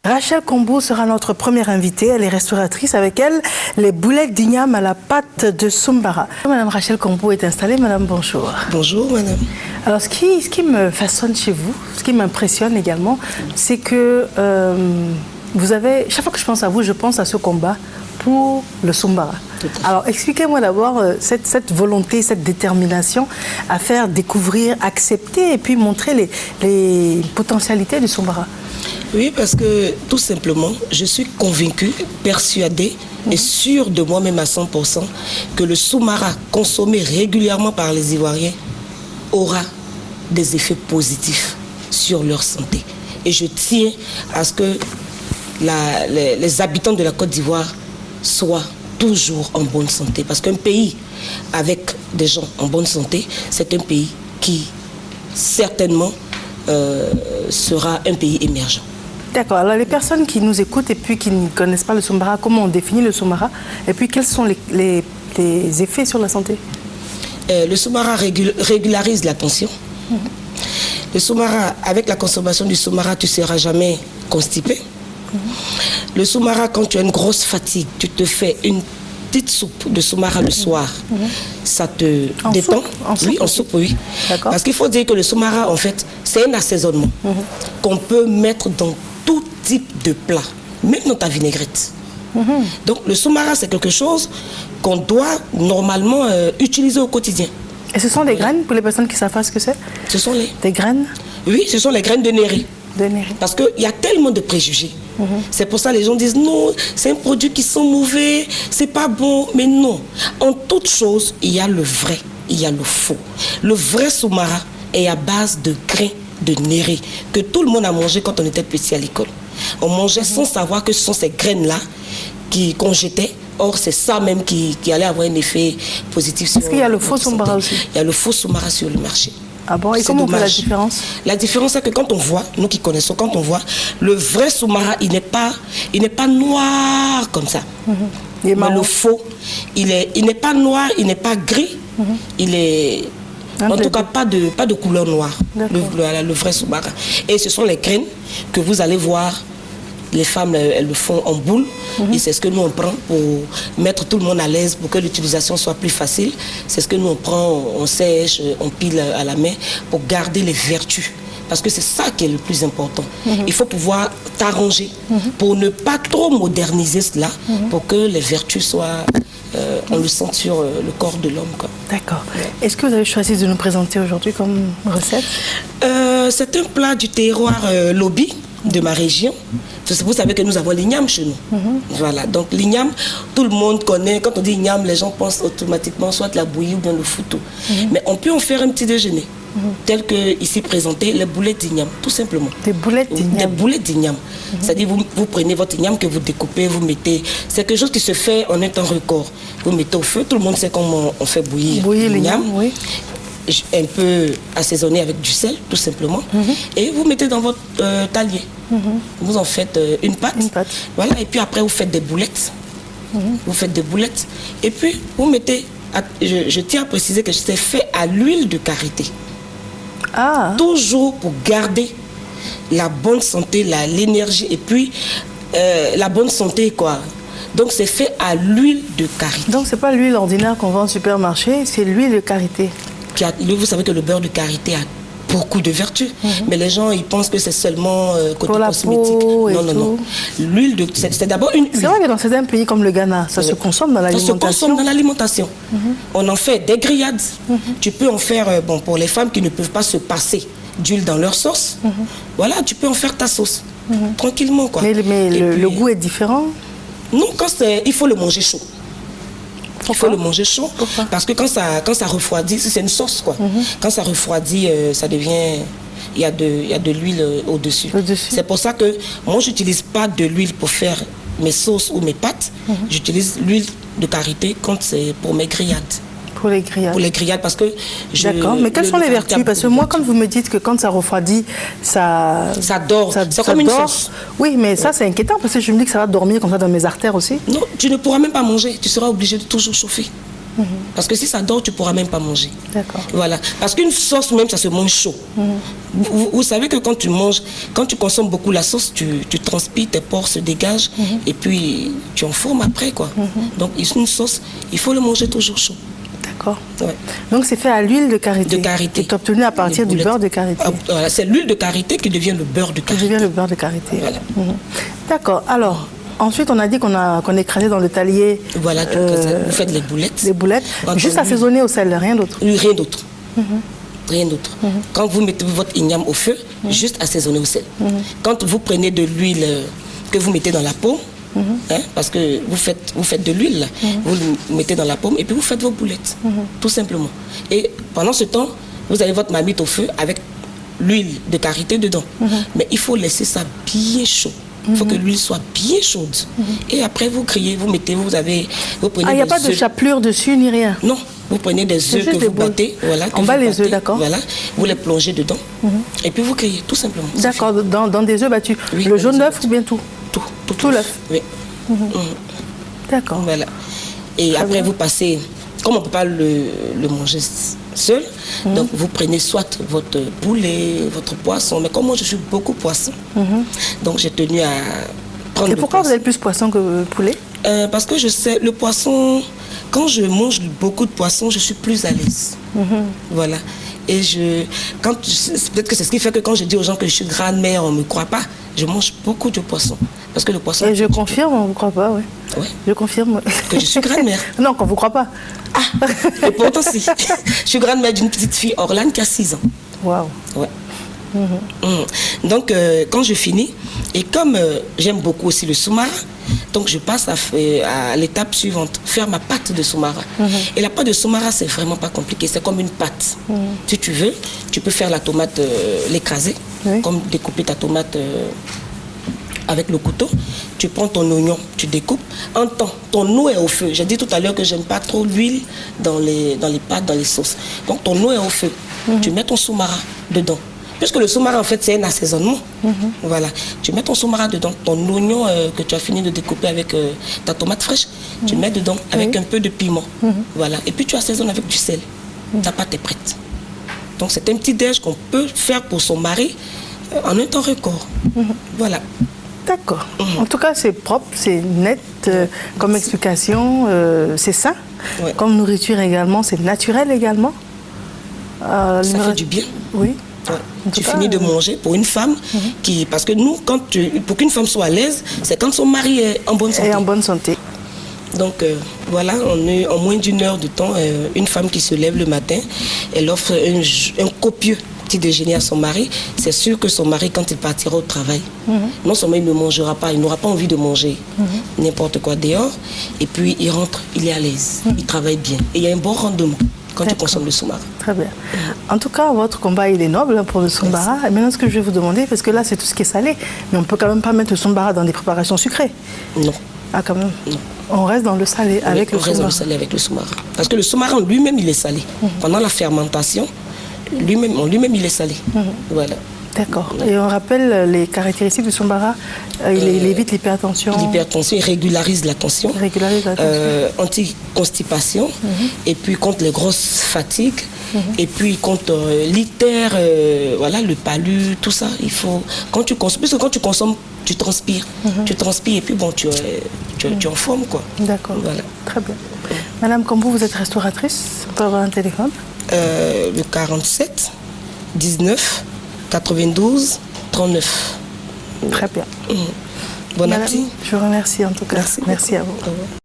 Rachel Kombo sera notre première invitée. Elle est restauratrice. Avec elle, les boulettes d'igname à la pâte de Soumbara. Madame Rachel Kombo est installée. Madame, bonjour. Bonjour, madame. Alors, ce qui me façonne chez vous, ce qui m'impressionne également, c'est que vous avez... Chaque fois que je pense à vous, je pense à ce combat pour le Soumbara. Alors, expliquez-moi d'abord cette volonté, cette détermination à faire découvrir, accepter et puis montrer les potentialités du Soumbara. Oui, parce que tout simplement, je suis convaincue, persuadée et sûre de moi-même à 100% que le Soumbara consommé régulièrement par les Ivoiriens aura des effets positifs sur leur santé. Et je tiens à ce que les habitants de la Côte d'Ivoire soient toujours en bonne santé. Parce qu'un pays avec des gens en bonne santé, c'est un pays qui certainement sera un pays émergent. D'accord. Alors les personnes qui nous écoutent et puis qui ne connaissent pas le Soumbara, comment on définit le Soumbara? Et puis quels sont les effets sur la santé? Le Soumbara régularise la tension. Le Soumbara, avec la consommation du Soumbara, tu ne seras jamais constipé. Le Soumbara, quand tu as une grosse fatigue, tu te fais une petite soupe de Soumbara le soir. Ça te détend. Oui, en soupe, oui. Parce qu'il faut dire que le Soumbara, en fait, c'est un assaisonnement qu'on peut mettre dans tout type de plat, même dans ta vinaigrette. Donc le Soumbara, c'est quelque chose qu'on doit normalement utiliser au quotidien. Et ce sont des graines, pour les personnes qui savent pas ce que c'est? Ce sont des graines? Oui, ce sont les graines de néré. Parce qu'il y a tellement de préjugés. C'est pour ça que les gens disent non, c'est un produit qui sent mauvais, c'est pas bon. Mais non, en toute chose, il y a le vrai, il y a le faux. Le vrai Soumbara est à base de grains de néré que tout le monde a mangé quand on était petit à l'école. On mangeait sans savoir que ce sont ces graines-là qu'on jetait. Or, c'est ça même qui allait avoir un effet positif sur... Est-ce qu'il y a le faux Soumbara aussi? Il y a le faux Soumbara sur le marché. Ah bon, et comment on fait la différence? La différence, c'est que quand on voit, nous qui connaissons, quand on voit, le vrai Soumbara, il n'est pas noir comme ça. Mais le faux, il n'est pas noir, il n'est pas gris, il est... En tout cas, pas de couleur noire, le vrai Soumbara. Et ce sont les graines que vous allez voir. Les femmes, elles le font en boule. Et c'est ce que nous, on prend pour mettre tout le monde à l'aise, pour que l'utilisation soit plus facile. C'est ce que nous, on prend, on sèche, on pile à la main pour garder les vertus. Parce que c'est ça qui est le plus important. Il faut pouvoir t'arranger pour ne pas trop moderniser cela, pour que les vertus soient... on le sent sur le corps de l'homme. D'accord. Est-ce que vous avez choisi de nous présenter aujourd'hui comme recette? C'est un plat du terroir Lobi de ma région. Vous savez que nous avons l'igname chez nous. Voilà. Donc l'igname, tout le monde connaît. Quand on dit igname, les gens pensent automatiquement soit la bouillie ou bien le foutou. Mais on peut en faire un petit déjeuner. Tel que ici présenté, les boulettes d'igname, tout simplement. Des boulettes d'igname. Des boulettes d'igname. C'est-à-dire vous prenez votre igname que vous découpez, vous mettez. C'est quelque chose qui se fait en un temps record. Vous mettez au feu, tout le monde sait comment on fait bouillir l'igname. Oui. Un peu assaisonné avec du sel, tout simplement. Et vous mettez dans votre talier. Vous en faites une pâte. Voilà. Et puis après, vous faites des boulettes. Vous faites des boulettes. Et puis, vous mettez... Je tiens à préciser que c'est fait à l'huile de karité. Toujours pour garder la bonne santé, l'énergie et puis la bonne santé, quoi. Donc c'est fait à l'huile de karité. Donc c'est pas l'huile ordinaire qu'on vend au supermarché, c'est l'huile de karité. Vous savez que le beurre de karité a beaucoup de vertus, mais les gens ils pensent que c'est seulement côté cosmétique. Non. L'huile de... C'est d'abord une huile. C'est vrai que dans certains pays comme le Ghana, ça se consomme dans l'alimentation. Ça se consomme dans l'alimentation. On en fait des grillades. Tu peux en faire, pour les femmes qui ne peuvent pas se passer d'huile dans leur sauce, voilà, tu peux en faire ta sauce, tranquillement, quoi. Mais le goût est différent? Non, il faut le manger chaud. Il faut le manger chaud. Pourquoi? Parce que quand ça refroidit, c'est une sauce, quoi. Quand ça refroidit, ça devient... Il y a de l'huile au-dessus. C'est pour ça que moi, je n'utilise pas de l'huile pour faire mes sauces ou mes pâtes. J'utilise l'huile de karité quand c'est pour mes grillades. Pour les grillades. Pour les grillades, parce que... D'accord, mais quelles sont les vertus? Parce que moi, quand vous me dites que quand ça refroidit, ça dort. C'est comme une sauce. Oui, mais ça, c'est inquiétant, parce que je me dis que ça va dormir comme ça dans mes artères aussi. Non, tu ne pourras même pas manger. Tu seras obligé de toujours chauffer. Parce que si ça dort, tu ne pourras même pas manger. D'accord. Voilà. Parce qu'une sauce même, ça se mange chaud. Vous savez que quand tu manges, quand tu consommes beaucoup la sauce, tu transpires, tes pores se dégagent et puis tu en formes après, quoi. Donc une sauce, il faut le manger toujours chaud. D'accord. Ouais. Donc c'est fait à l'huile de karité. De karité. C'est obtenu à partir du beurre de karité. Ah, voilà, c'est l'huile de karité qui devient le beurre de karité. Qui devient le beurre de karité. Voilà. D'accord. Alors, ensuite, on a dit qu'on écrasait dans le talier. Voilà, vous faites les boulettes. Les boulettes. Juste assaisonner au sel, rien d'autre. Rien d'autre. Rien d'autre. Quand vous mettez votre igname au feu, juste assaisonner au sel. Quand vous prenez de l'huile que vous mettez dans la paume, parce que vous faites de l'huile, vous le mettez dans la paume et puis vous faites vos boulettes, tout simplement. Et pendant ce temps, vous avez votre marmite au feu avec l'huile de karité dedans. Mais il faut laisser ça bien chaud. Il faut que l'huile soit bien chaude. Et après, vous grillez, vous prenez il n'y a pas de chapelure dessus ni rien? Non. Vous prenez des œufs que vous battez. Voilà, on bat les œufs, d'accord. Voilà, vous les plongez dedans. Et puis vous grillez, tout simplement. D'accord, dans des œufs battus. Oui, le jaune d'œuf ou bien tout? Tout l'œuf. Oui. D'accord. Voilà. Et très après, bien. Vous passez, comme on ne peut pas le manger seul, donc vous prenez soit votre poulet, votre poisson, mais comme moi je suis beaucoup poisson, donc j'ai tenu à prendre. Et pourquoi vous avez plus poisson que poulet? Parce que je sais, le poisson, quand je mange beaucoup de poisson, je suis plus à l'aise. Voilà. Et peut-être que c'est ce qui fait que quand je dis aux gens que je suis grand-mère, on ne me croit pas. Je mange beaucoup de poisson. Parce que le poisson... Et je confirme, on ne vous croit pas, oui. Ouais. Je confirme. Que je suis grand-mère. Non, qu'on ne vous croit pas. Ah, et pourtant si. Je suis grand-mère d'une petite fille, Orlane, qui a 6 ans. Waouh. Ouais. Donc, quand je finis, et comme j'aime beaucoup aussi le soumara, donc je passe à l'étape suivante, faire ma pâte de soumara. Et la pâte de soumara, c'est vraiment pas compliqué, c'est comme une pâte. Si tu veux, tu peux faire la tomate, l'écraser, comme découper ta tomate avec le couteau. Tu prends ton oignon, tu découpes. En temps, ton eau est au feu. J'ai dit tout à l'heure que j'aime pas trop l'huile dans les pâtes, dans les sauces. Donc ton eau est au feu. Tu mets ton soumara dedans. Puisque le soumara, en fait, c'est un assaisonnement. Voilà. Tu mets ton soumara dedans, ton oignon que tu as fini de découper avec ta tomate fraîche, tu mets dedans avec un peu de piment. Voilà. Et puis tu assaisonnes avec du sel. Ta pâte est prête. Donc c'est un petit déj qu'on peut faire pour son mari en un temps record. Voilà. D'accord. En tout cas, c'est propre, c'est net comme explication, c'est sain. Comme nourriture également, c'est naturel également. Ça fait du bien. Oui. Ouais. Tu finis de manger pour une femme parce que nous, pour qu'une femme soit à l'aise, c'est quand son mari est en bonne santé. Et en bonne santé. Donc voilà, on est en moins d'une heure de temps, une femme qui se lève le matin, elle offre un copieux petit déjeuner à son mari. C'est sûr que son mari, quand il partira au travail, non seulement il ne mangera pas, il n'aura pas envie de manger n'importe quoi dehors, et puis il rentre, il est à l'aise, il travaille bien. Et il y a un bon rendement quand tu consommes le soumara. Très bien. En tout cas, votre combat, il est noble pour le soumara. Et maintenant, ce que je vais vous demander, parce que là, c'est tout ce qui est salé, mais on ne peut quand même pas mettre le soumara dans des préparations sucrées. Non. Ah, quand même. Non. On reste dans le salé avec le soumara. On reste dans le salé avec le soumara. Parce que le soumara, lui-même, il est salé. Pendant la fermentation, lui-même, il est salé. Voilà. D'accord. Et on rappelle les caractéristiques du soumara. Il évite l'hypertension. L'hypertension, il régularise la tension. Anti-constipation. Et puis contre les grosses fatigues. Et puis contre l'ictère, voilà, le palu, tout ça. Il faut, quand tu consommes, parce que quand tu consommes, tu transpires. Tu transpires et puis bon, tu es en forme, quoi. D'accord. Voilà. Très bien. Madame Kambou, vous êtes restauratrice. On peut avoir un téléphone? Le 47 19 92 39. Très bien. Bon appétit. Je vous remercie en tout cas. Merci. Merci à vous.